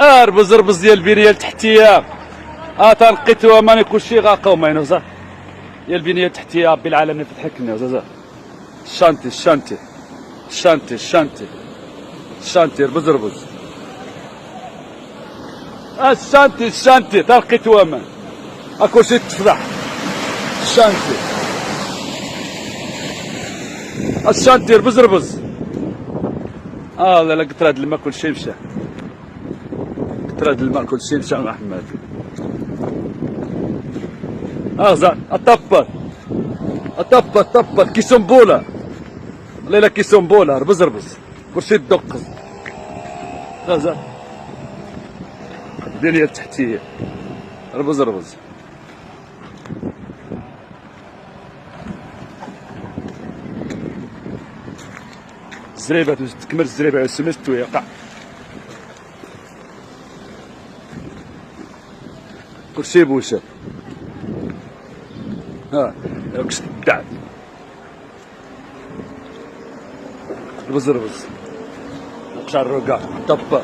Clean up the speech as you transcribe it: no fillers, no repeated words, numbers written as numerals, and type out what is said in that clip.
ربز ربز ديال البنيه التحتيه. تنقيتوها ماني كلشي غاقاو معنا صح. ديال البنيه التحتيه ربي العالمين فتحك لنا زعما. الشانتي الشانتي الشانتي الشانتي الشانتي ربز ربز. الشانتي الشانتي تلقيتوها مان. كلشي تفضح. الشانتي الشانتي ربز ربز. لا قطرة د الماء كلشي مشى. قطرة د الماء كلشي مشى محمد. زعما الطبل الطبل كيسنبوله. ليلة كيسنبوله ربز ربز كلشي تدق. زعما البنية التحتية ربز ربز. الزريبة تكمل الزريبة على السمس تويقع. كلشي بوشة. كش تدعم ربز ربز. نقشع الرقع طبا